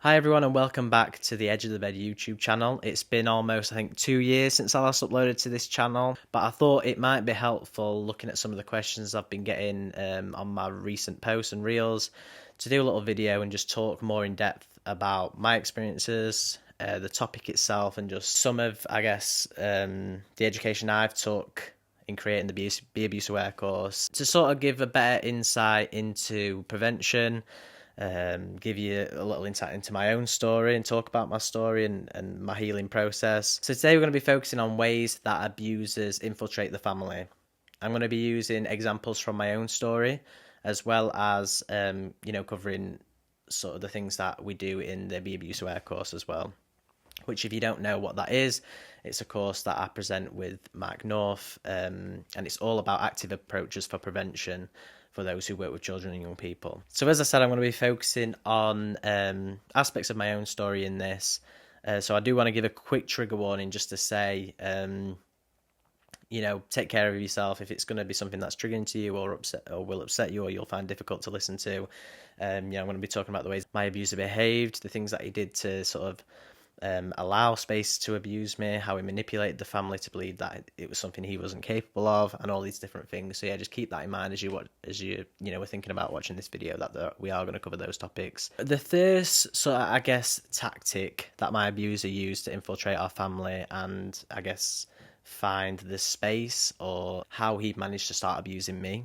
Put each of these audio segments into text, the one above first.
Hi everyone and welcome back to the Edge of the Bed YouTube channel. It's been almost, I think, 2 years since I last uploaded to this channel, but I thought it might be helpful looking at some of the questions I've been getting on my recent posts and reels to do a little video and just talk more in depth about my experiences, the topic itself, and just some of, the education I've took in creating the Be Abuse Aware course to sort of give a better insight into prevention, give you a little insight into my own story and talk about my story and my healing process. So today we're going to be focusing on ways that abusers infiltrate the family. I'm going to be using examples from my own story as well as, covering sort of the things that we do in the Be Abuse Aware course as well. Which, if you don't know what that is, it's a course that I present with Mark North, and it's all about active approaches for prevention for those who work with children and young people. So as I said, I'm going to be focusing on aspects of my own story in this. So I do want to give a quick trigger warning just to say, take care of yourself if it's going to be something that's triggering to you or will upset you or you'll find difficult to listen to. I'm going to be talking about the ways my abuser behaved, the things that he did to sort of allow space to abuse me, how he manipulated the family to believe that it was something he wasn't capable of, and all these different things. So yeah, just keep that in mind as you were thinking about watching this video, that we are going to cover those topics. The first sort of, tactic that my abuser used to infiltrate our family and find the space, or how he managed to start abusing me,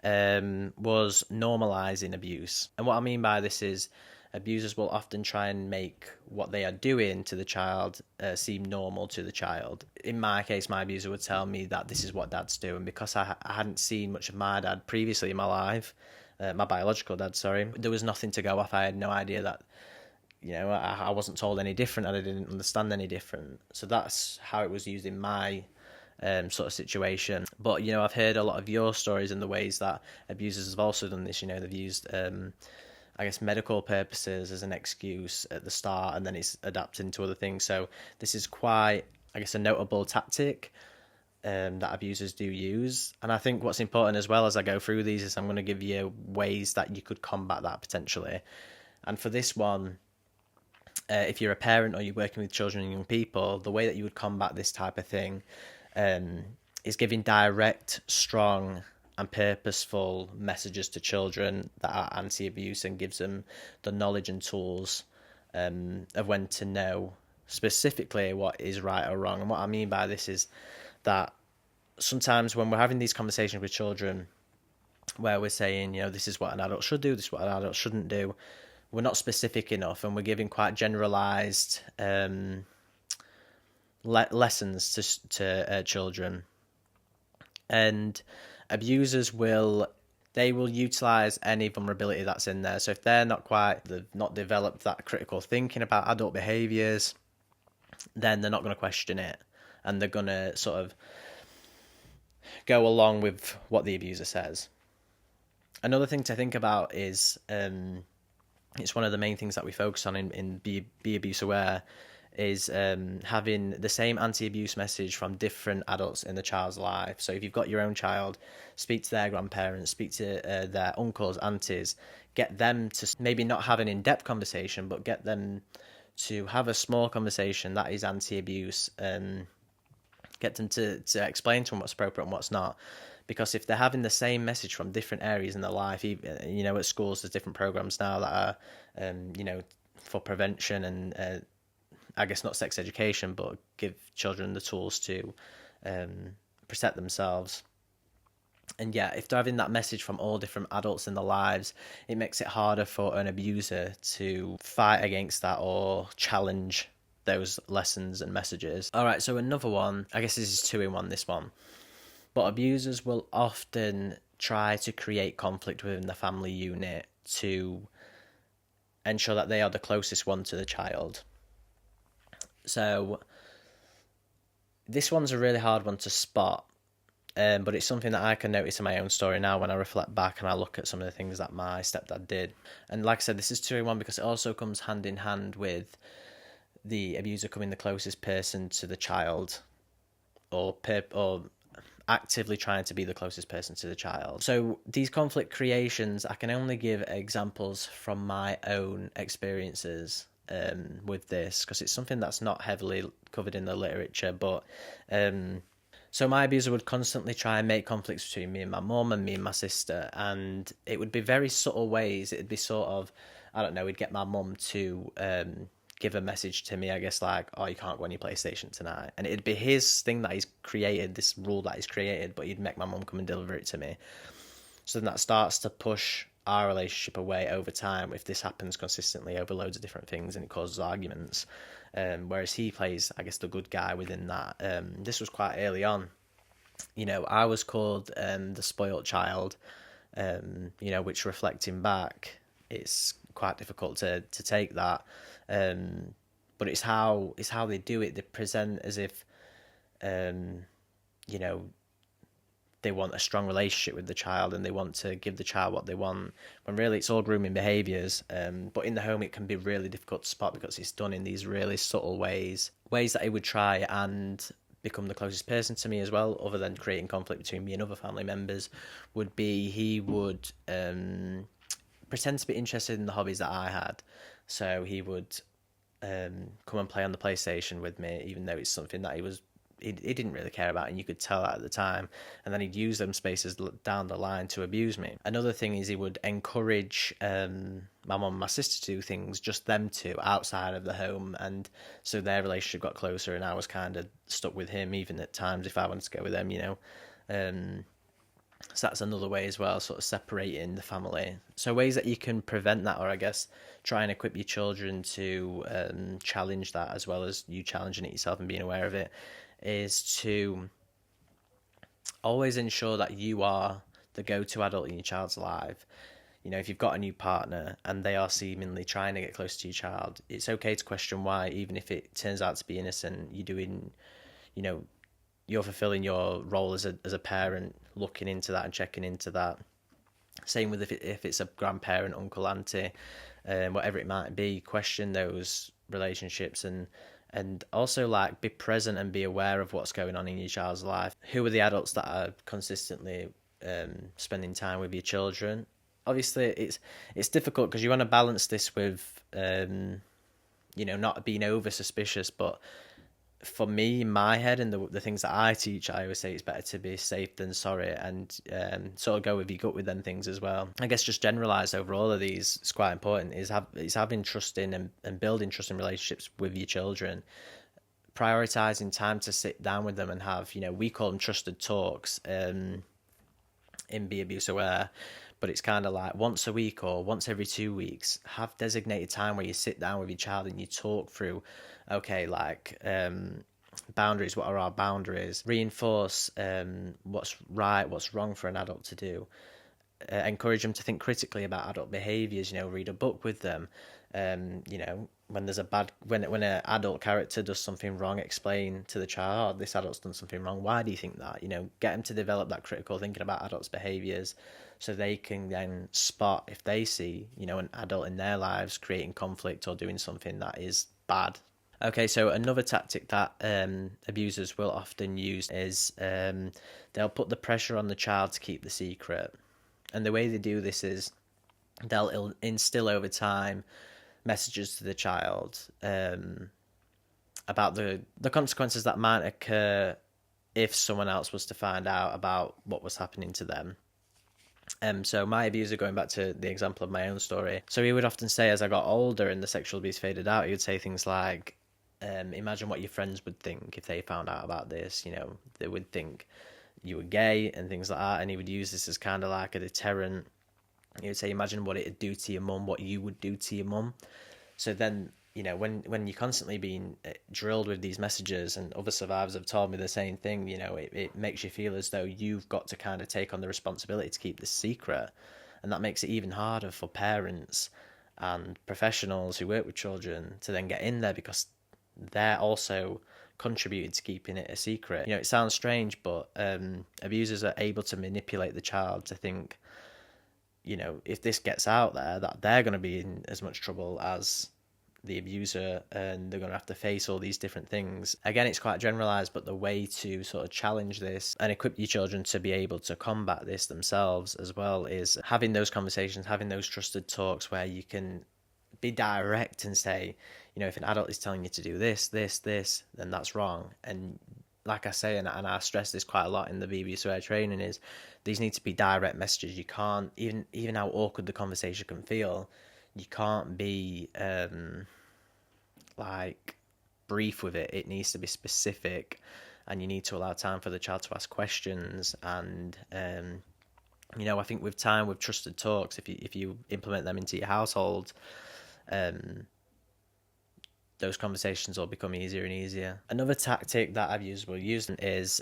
was normalizing abuse. And what I mean by this is abusers will often try and make what they are doing to the child seem normal to the child. In my case, my abuser would tell me that this is what dads do, and because I hadn't seen much of my dad previously in my life, my biological dad, sorry, there was nothing to go off. I had no idea that, I wasn't told any different and I didn't understand any different. So that's how it was used in my sort of situation. But, I've heard a lot of your stories and the ways that abusers have also done this. They've used medical purposes as an excuse at the start, and then it's adapted into other things. So this is quite, a notable tactic that abusers do use. And I think what's important as well as I go through these is I'm going to give you ways that you could combat that potentially. And for this one, if you're a parent or you're working with children and young people, the way that you would combat this type of thing is giving direct, strong, and purposeful messages to children that are anti-abuse, and gives them the knowledge and tools of when to know specifically what is right or wrong. And what I mean by this is that sometimes when we're having these conversations with children where we're saying, this is what an adult should do, this is what an adult shouldn't do, we're not specific enough, and we're giving quite generalized lessons to children. And abusers will utilize any vulnerability that's in there. So if they've not developed that critical thinking about adult behaviors, then they're not going to question it, and they're going to sort of go along with what the abuser says. Another thing to think about is it's one of the main things that we focus on in Be Abuse Aware, is having the same anti-abuse message from different adults in the child's life. So if you've got your own child, speak to their grandparents, speak to their uncles, aunties, get them to maybe not have an in-depth conversation, but get them to have a small conversation that is anti-abuse, get them to explain to them what's appropriate and what's not. Because if they're having the same message from different areas in their life, at schools there's different programs now that are, for prevention and not sex education, but give children the tools to protect themselves. And yeah, if they're having that message from all different adults in their lives, it makes it harder for an abuser to fight against that or challenge those lessons and messages. All right, so another one, this is 2-in-1, this one. But abusers will often try to create conflict within the family unit to ensure that they are the closest one to the child. So this one's a really hard one to spot, but it's something that I can notice in my own story now when I reflect back and I look at some of the things that my stepdad did. And like I said, this is 2-in-1 because it also comes hand in hand with the abuser becoming the closest person to the child, or actively trying to be the closest person to the child. So these conflict creations, I can only give examples from my own experiences with this, because it's something that's not heavily covered in the literature. But so my abuser would constantly try and make conflicts between me and my mum and me and my sister, and it would be very subtle ways. It'd be sort of, I don't know, he'd get my mum to give a message to me, I guess, like, oh, you can't go on your PlayStation tonight. And it'd be his thing that he's created, this rule that he's created, but he'd make my mum come and deliver it to me. So then that starts to push our relationship away over time if this happens consistently over loads of different things, and it causes arguments. Whereas he plays, I guess, the good guy within that. This was quite early on. You know, I was called the spoilt child, you know, which, reflecting back, it's quite difficult to take that. But it's how they do it. They present as if, you know, they want a strong relationship with the child and they want to give the child what they want, when really it's all grooming behaviours. But in the home it can be really difficult to spot because it's done in these really subtle ways that he would try and become the closest person to me as well, other than creating conflict between me and other family members. Would be, he would pretend to be interested in the hobbies that I had. So he would come and play on the PlayStation with me, even though it's something that he didn't really care about, and you could tell that at the time. And then he'd use them spaces down the line to abuse me. Another thing is he would encourage my mum and my sister to do things, just them two, outside of the home, and so their relationship got closer, and I was kind of stuck with him, even at times if I wanted to go with them, you know. So that's another way as well, sort of separating the family. So ways that you can prevent that, or I guess try and equip your children to challenge that, as well as you challenging it yourself and being aware of it, is to always ensure that you are the go-to adult in your child's life. You know, if you've got a new partner and they are seemingly trying to get close to your child, it's okay to question why, even if it turns out to be innocent. You're doing, you know, you're fulfilling your role as a parent, looking into that and checking into that. Same with if it's a grandparent, uncle, auntie, whatever it might be. Question those relationships, and also, like, be present and be aware of what's going on in your child's life. Who are the adults that are consistently spending time with your children? Obviously, it's difficult because you want to balance this with, you know, not being over suspicious. But for me, in my head, and the things that I teach, I always say it's better to be safe than sorry, and sort of go with your gut with them things as well. I guess just generalise over all of these is quite important, is having trust in and building trust in relationships with your children, prioritising time to sit down with them and have, you know, we call them trusted talks in Be Abuse Aware, but it's kind of like once a week or once every 2 weeks, have designated time where you sit down with your child and you talk through, okay, like boundaries, what are our boundaries, reinforce what's right, what's wrong for an adult to do, encourage them to think critically about adult behaviours, you know, read a book with them, you know, when there's when an adult character does something wrong, explain to the child, oh, this adult's done something wrong, why do you think that, you know, get them to develop that critical thinking about adults' behaviours, so they can then spot if they see, you know, an adult in their lives creating conflict or doing something that is bad. Okay, so another tactic that abusers will often use is they'll put the pressure on the child to keep the secret. And the way they do this is they'll instill over time messages to the child about the consequences that might occur if someone else was to find out about what was happening to them. So my abuser, going back to the example of my own story, so he would often say, as I got older and the sexual abuse faded out, he would say things like, imagine what your friends would think if they found out about this, you know, they would think you were gay and things like that, and he would use this as kind of like a deterrent. He would say, imagine what it'd do to your mum, what you would do to your mum. So then, you know, when you're constantly being drilled with these messages, and other survivors have told me the same thing, you know, it makes you feel as though you've got to kind of take on the responsibility to keep this secret. And that makes it even harder for parents and professionals who work with children to then get in there, because they're also contributing to keeping it a secret. You know, it sounds strange, but abusers are able to manipulate the child to think, you know, if this gets out there, that they're going to be in as much trouble as the abuser, and they're going to have to face all these different things. Again, it's quite generalized, but the way to sort of challenge this and equip your children to be able to combat this themselves as well is having those conversations, having those trusted talks where you can be direct and say, you know, if an adult is telling you to do this, then that's wrong. And like I say, and I stress this quite a lot in the BB Swear training, is these need to be direct messages. You can't, even how awkward the conversation can feel, you can't be like brief with it. It needs to be specific, and you need to allow time for the child to ask questions. And you know, I think with time, with trusted talks, if you implement them into your household, those conversations will become easier and easier. Another tactic that I've used, is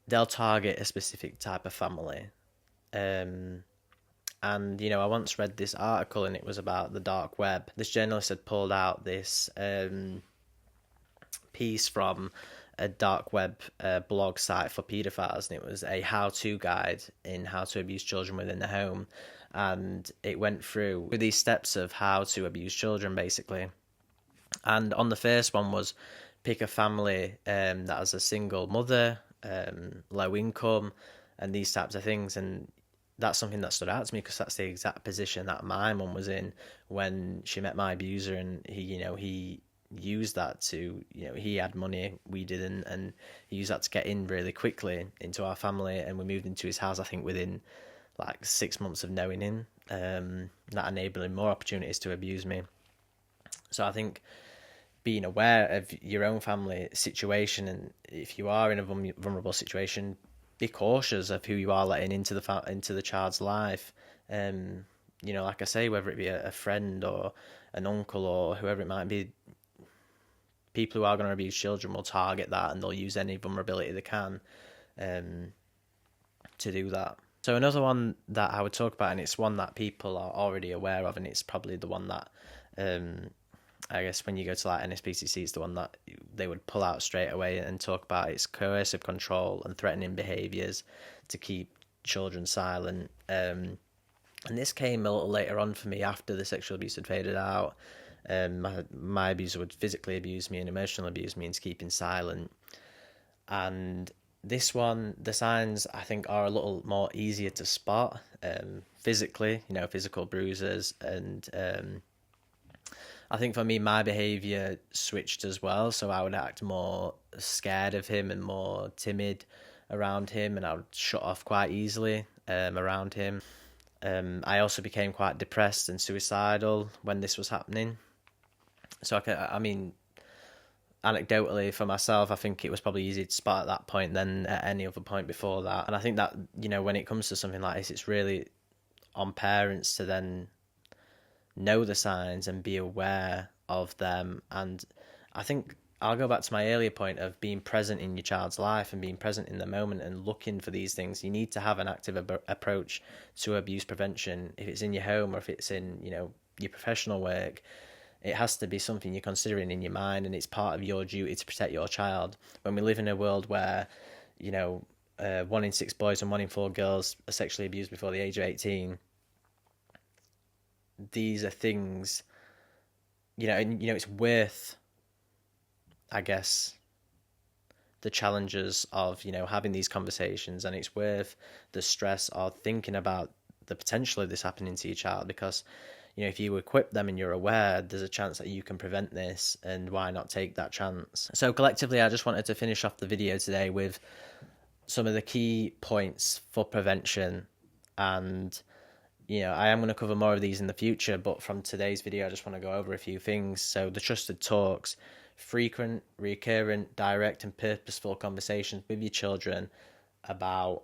they'll target a specific type of family. And, you know, I once read this article and it was about the dark web. This journalist had pulled out this piece from a dark web blog site for paedophiles, and it was a how-to guide in how to abuse children within the home. And it went through these steps of how to abuse children, basically. And on the first one was pick a family that has a single mother, low income, and these types of things. And that's something that stood out to me because that's the exact position that my mum was in when she met my abuser, and he used that to, he had money, we didn't, and he used that to get in really quickly into our family, and we moved into his house, I think, within like 6 months of knowing him, that enabled him more opportunities to abuse me. So I think being aware of your own family situation, and if you are in a vulnerable situation, be cautious of who you are letting into the child's life. Like I say, whether it be a friend or an uncle or whoever it might be, people who are going to abuse children will target that, and they'll use any vulnerability they can to do that. So another one that I would talk about, and it's one that people are already aware of, and it's probably the one that I guess when you go to like NSPCC, it's the one that they would pull out straight away and talk about. It's coercive control and threatening behaviours to keep children silent. And this came a little later on for me after the sexual abuse had faded out. My abuser would physically abuse me and emotionally abuse me into keeping silent. And this one, the signs, I think, are a little more easier to spot physically, physical bruises. And I think for me, my behaviour switched as well. So I would act more scared of him and more timid around him, and I would shut off quite easily around him. I also became quite depressed and suicidal when this was happening. So I mean, anecdotally for myself, I think it was probably easier to spot at that point than at any other point before that. And I think that, when it comes to something like this, it's really on parents to then know the signs and be aware of them. And I think I'll go back to my earlier point of being present in your child's life and being present in the moment and looking for these things. You need to have an active approach to abuse prevention. If it's in your home or if it's in, your professional work, it has to be something you're considering in your mind, and it's part of your duty to protect your child. When we live in a world where, 1 in 6 boys and 1 in 4 girls are sexually abused before the age of 18, these are things, it's worth, I guess, the challenges of, having these conversations, and it's worth the stress of thinking about the potential of this happening to your child, because, if you equip them and you're aware, there's a chance that you can prevent this, and why not take that chance? So collectively, I just wanted to finish off the video today with some of the key points for prevention, and I am going to cover more of these in the future, but from today's video, I just want to go over a few things. So the trusted talks, frequent, recurrent, direct and purposeful conversations with your children about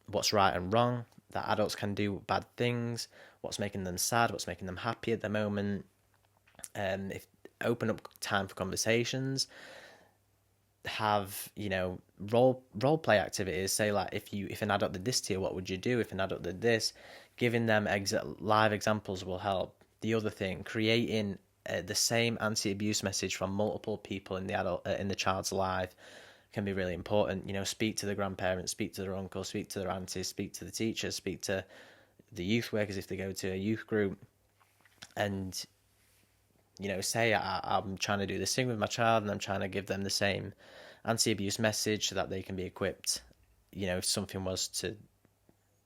what's right and wrong, that adults can do bad things, what's making them sad, what's making them happy at the moment. If open up time for conversations, have role play activities. Say, like, if an adult did this to you, what would you do if an adult did this? Giving them live examples will help. The other thing, creating the same anti-abuse message from multiple people in the child's life can be really important. Speak to the grandparents, speak to their uncles, speak to their aunties, speak to the teachers, speak to the youth workers if they go to a youth group. And, say I'm trying to do this thing with my child and I'm trying to give them the same anti-abuse message so that they can be equipped, if something was to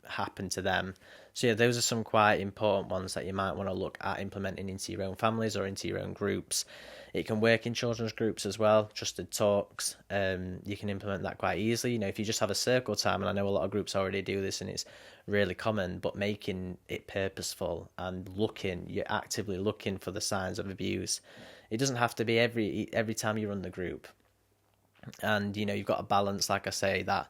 happen to them. So yeah, those are some quite important ones that you might want to look at implementing into your own families or into your own groups. It can work in children's groups as well, trusted talks. You can implement that quite easily. If you just have a circle time, and I know a lot of groups already do this and it's really common, but making it purposeful and you're actively looking for the signs of abuse. It doesn't have to be every time you run the group. And, you've got to balance, like I say, that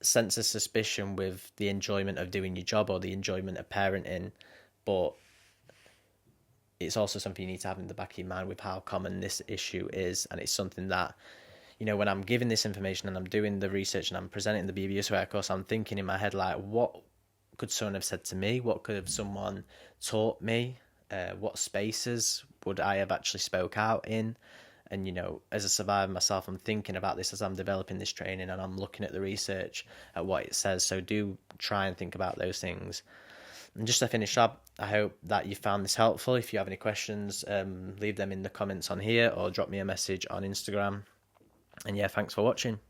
sense of suspicion with the enjoyment of doing your job or the enjoyment of parenting, but it's also something you need to have in the back of your mind with how common this issue is. And it's something that, when I'm giving this information and I'm doing the research and I'm presenting the BBS aware course, I'm thinking in my head, like, what could someone have said to me? What could have someone taught me? What spaces would I have actually spoke out in? And, as a survivor myself, I'm thinking about this as I'm developing this training and I'm looking at the research at what it says. So do try and think about those things. And just to finish up, I hope that you found this helpful. If you have any questions, leave them in the comments on here or drop me a message on Instagram. And yeah, thanks for watching.